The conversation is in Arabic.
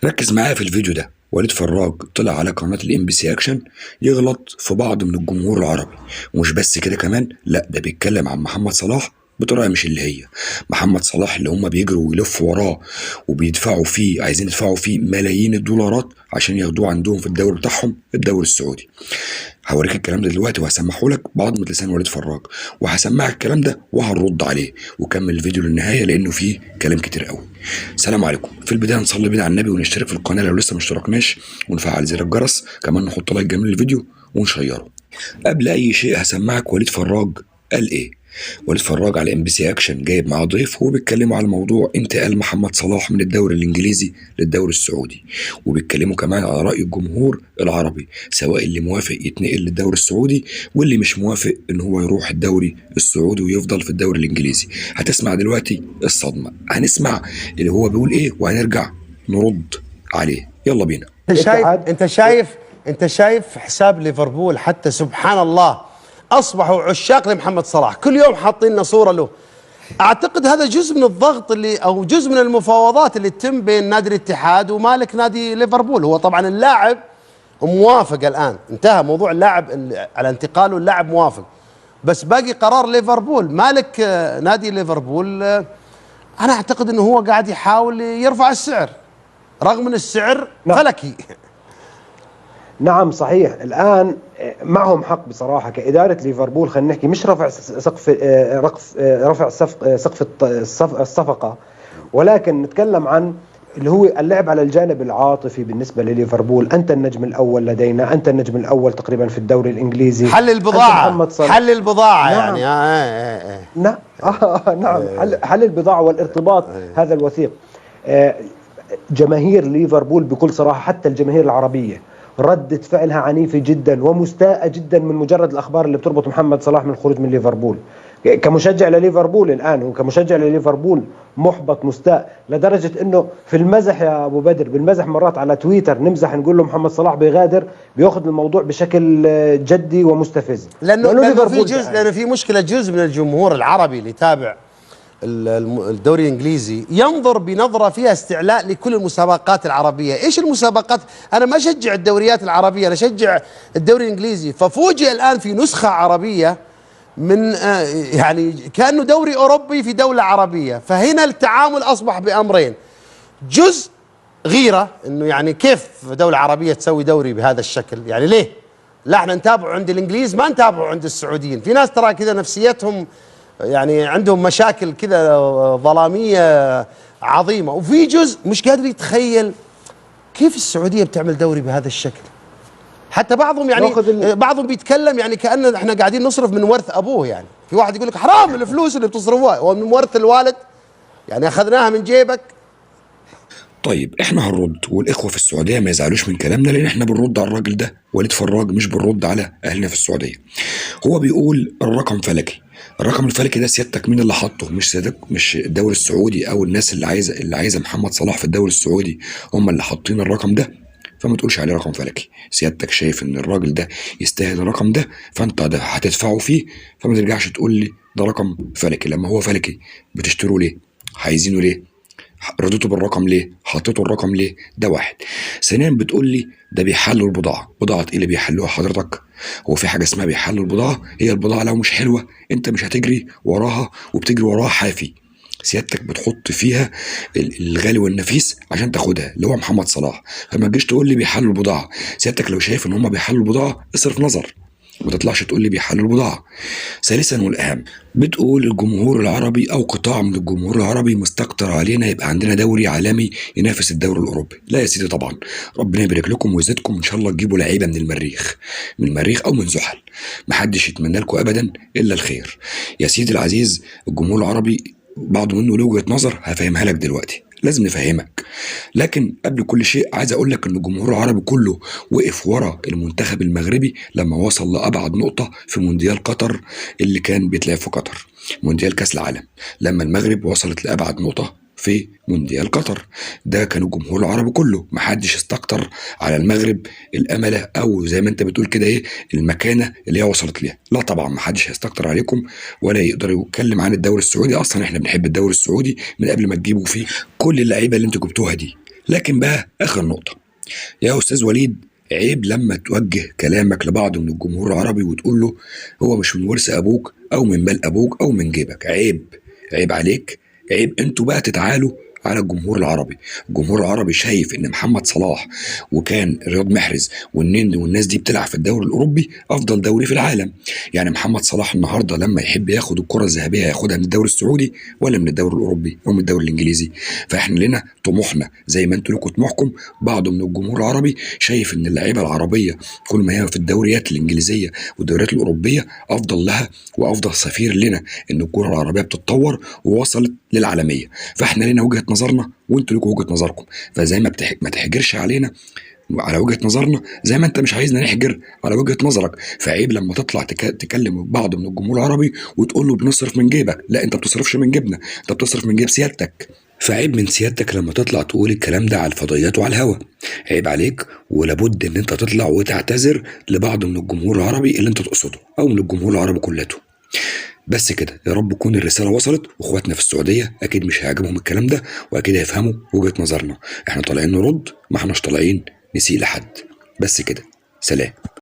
ركز معايا في الفيديو ده. وليد فراج طلع على قناة الام بي سي اكشن يغلط في بعض من الجمهور العربي، ومش بس كده كمان، لا ده بيتكلم عن محمد صلاح بطريقة مش اللي هي محمد صلاح اللي هم بيجروا ويلفوا وراه وبيدفعوا فيه، عايزين يدفعوا فيه ملايين الدولارات عشان ياخدوه عندهم في الدوري بتاعهم الدوري السعودي. هوريك الكلام ده دلوقتي وهسمحه لك بعضمة لسان وليد فراج، وهسمعك الكلام ده وهنرد عليه، وكمل الفيديو للنهاية لأنه فيه كلام كتير قوي. السلام عليكم. في البداية نصلي بينا على النبي ونشترك في القناة لو لسه مشتركناش، ونفعل زر الجرس، كمان نحط لايك جميل للفيديو ونشيره. قبل أي شيء هسمعك وليد فراج قال إيه. وليد فراج على ام بي سي اكشن جايب معاه ضيف وبيتكلموا على موضوع انتقال محمد صلاح من الدوري الانجليزي للدوري السعودي، وبيتكلموا كمان على راي الجمهور العربي، سواء اللي موافق يتنقل للدوري السعودي واللي مش موافق ان هو يروح الدوري السعودي ويفضل في الدوري الانجليزي. هتسمع دلوقتي الصدمه، هنسمع اللي هو بيقول ايه وهنرجع نرد عليه. يلا بينا. انت شايف حساب ليفربول حتى سبحان الله اصبحوا عشاق لمحمد صلاح، كل يوم حاطين لنا صوره له. اعتقد هذا جزء من الضغط اللي او جزء من المفاوضات اللي تتم بين نادي الاتحاد ومالك نادي ليفربول. هو طبعا اللاعب موافق الان، انتهى موضوع اللاعب على انتقاله، اللاعب موافق، بس باقي قرار ليفربول. مالك نادي ليفربول انا اعتقد انه هو قاعد يحاول يرفع السعر رغم ان السعر فلكي. نعم صحيح. الآن معهم حق بصراحة كإدارة ليفربول، خلينا نحكي مش رفع سقف الصفقة، ولكن نتكلم عن اللي هو اللعب على الجانب العاطفي بالنسبة لليفربول. أنت النجم الأول لدينا، أنت النجم الأول تقريبا في الدوري الإنجليزي، حل البضاعة نعم. يعني نعم حل البضاعة والارتباط هذا الوثيق. جماهير ليفربول بكل صراحة، حتى الجماهير العربية ردة فعلها عنيفة جدا ومستاءة جدا من مجرد الأخبار اللي بتربط محمد صلاح من الخروج من ليفربول. كمشجع لليفربول الآن وكمشجع لليفربول محبط مستاء، لدرجة أنه في المزح يا أبو بدر، بالمزح مرات على تويتر نمزح نقول له محمد صلاح بيغادر، بيأخذ الموضوع بشكل جدي ومستفز. لأنه في مشكلة. جزء من الجمهور العربي اللي يتابع الدوري الانجليزي ينظر بنظره فيها استعلاء لكل المسابقات العربيه. ايش المسابقات؟ انا ما اشجع الدوريات العربيه، انا اشجع الدوري الانجليزي. ففوجئ الان في نسخه عربيه من يعني كانه دوري اوروبي في دوله عربيه. فهنا التعامل اصبح بامرين: جزء غيره انه يعني كيف دوله عربيه تسوي دوري بهذا الشكل، يعني ليه؟ لا احنا نتابعه عند الانجليز ما نتابعه عند السعوديين. في ناس ترى كذا نفسيتهم يعني عندهم مشاكل كذا ظلامية عظيمة، وفي جزء مش قادر يتخيل كيف السعودية بتعمل دوري بهذا الشكل. حتى بعضهم يعني بعضهم بيتكلم يعني كأن احنا قاعدين نصرف من ورث أبوه. يعني في واحد يقول لك حرام الفلوس اللي بتصرفوها، هو من ورث الوالد، يعني أخذناها من جيبك. طيب احنا هنرد، والاخوه في السعوديه ما يزعلوش من كلامنا، لان احنا بنرد على الراجل ده وليد فراج، مش بنرد على اهلنا في السعوديه. هو بيقول الرقم فلكي. الرقم الفلكي ده سيادتك مين اللي حاطه؟ مش سيادتك، مش الدوري السعودي او الناس اللي عايزه محمد صلاح في الدوري السعودي هم اللي حاطين الرقم ده، فما تقولش عليه رقم فلكي. سيادتك شايف ان الراجل ده يستاهل الرقم ده، فانت ده هتدفعه فيه، فما ترجعش تقول لي ده رقم فلكي. لما هو فلكي بتشتروه ليه؟ عايزينه ليه؟ رضيته بالرقم ليه؟ حطيته الرقم ليه؟ ده واحد. ثانيا بتقول لي ده بيحلوا البضاعه. بضاعه ايه اللي بيحلوها حضرتك؟ هو في حاجه اسمها بيحلوا البضاعه؟ هي البضاعه لو مش حلوه انت مش هتجري وراها، وبتجري وراها حافي. سيادتك بتحط فيها الغالي والنفيس عشان تاخدها، اللي هو محمد صلاح. فما تجيش تقول لي بيحلوا البضاعه. سيادتك لو شايف ان هم بيحلوا البضاعه اصرف نظر، ما تطلعش تقول لي بيحلوا البضاعه. ثالثا والاهم، بتقول الجمهور العربي او قطاع من الجمهور العربي مستكتر علينا يبقى عندنا دوري عالمي ينافس الدوري الاوروبي. لا يا سيدي طبعا، ربنا يبارك لكم ويزيدكم ان شاء الله تجيبوا لعيبه من المريخ او من زحل. محدش يتمنى لكم ابدا الا الخير. يا سيدي العزيز، الجمهور العربي بعض منه له وجهه نظر هفهمها لك دلوقتي، لازم نفهمك. لكن قبل كل شيء عايز اقول لك ان الجمهور العربي كله وقف ورا المنتخب المغربي لما وصل لابعد نقطه في مونديال قطر اللي كان بيتلعب في قطر، مونديال كاس العالم. لما المغرب وصلت لابعد نقطه في مونديال قطر، ده كان الجمهور العربي كله، محدش استكتر على المغرب الامله او زي ما انت بتقول كده ايه المكانه اللي هي وصلت ليها. لا طبعا محدش هيستكتر عليكم ولا يقدر يتكلم عن الدوري السعودي. اصلا احنا بنحب الدوري السعودي من قبل ما تجيبوا فيه كل اللعيبه اللي انتوا جبتوها دي. لكن بقى اخر نقطه يا استاذ وليد، عيب لما توجه كلامك لبعض من الجمهور العربي وتقول له هو مش من ورث ابوك او من مال ابوك او من جيبك. عيب، عيب عليك، عيب. انتوا بقى تتعالوا على الجمهور العربي. الجمهور العربي شايف ان محمد صلاح وكان رياض محرز والنني والناس دي بتلعب في الدوري الاوروبي افضل دوري في العالم. يعني محمد صلاح النهارده لما يحب ياخد الكره الذهبيه ياخدها من الدوري السعودي ولا من الدوري الاوروبي او من الدوري الانجليزي؟ فاحنا لنا طموحنا زي ما انتوا لكم طموحكم. بعض من الجمهور العربي شايف ان اللعيبه العربيه كل ما هي في الدوريات الانجليزيه والدوريات الاوروبيه افضل لها وافضل سفير لنا ان الكره العربيه بتتطور ووصلت للعالميه. فاحنا لنا وجهه نظرنا وانتوا لكم وجهه نظركم. فزي ما تحجرش علينا على وجهه نظرنا زي ما انت مش عايزنا نحجر على وجهه نظرك. فعيب لما تطلع تكلم بعض من الجمهور العربي وتقول له بنصرف من جيبك. لا، انت بتصرفش من جيبنا، انت بتصرف من جيب سيادتك. فعيب من سيادتك لما تطلع تقول الكلام ده على الفضائيات وعلى الهوا. عيب عليك، ولابد ان انت تطلع وتعتذر لبعض من الجمهور العربي اللي انت تقصده او من الجمهور العربي كلته. بس كده، يا رب تكون الرسالة وصلت. واخواتنا في السعودية اكيد مش هيعجبهم الكلام ده واكيد هيفهموا وجهة نظرنا. احنا طالعين نرد، ما احناش طالعين نسيء لحد. بس كده، سلام.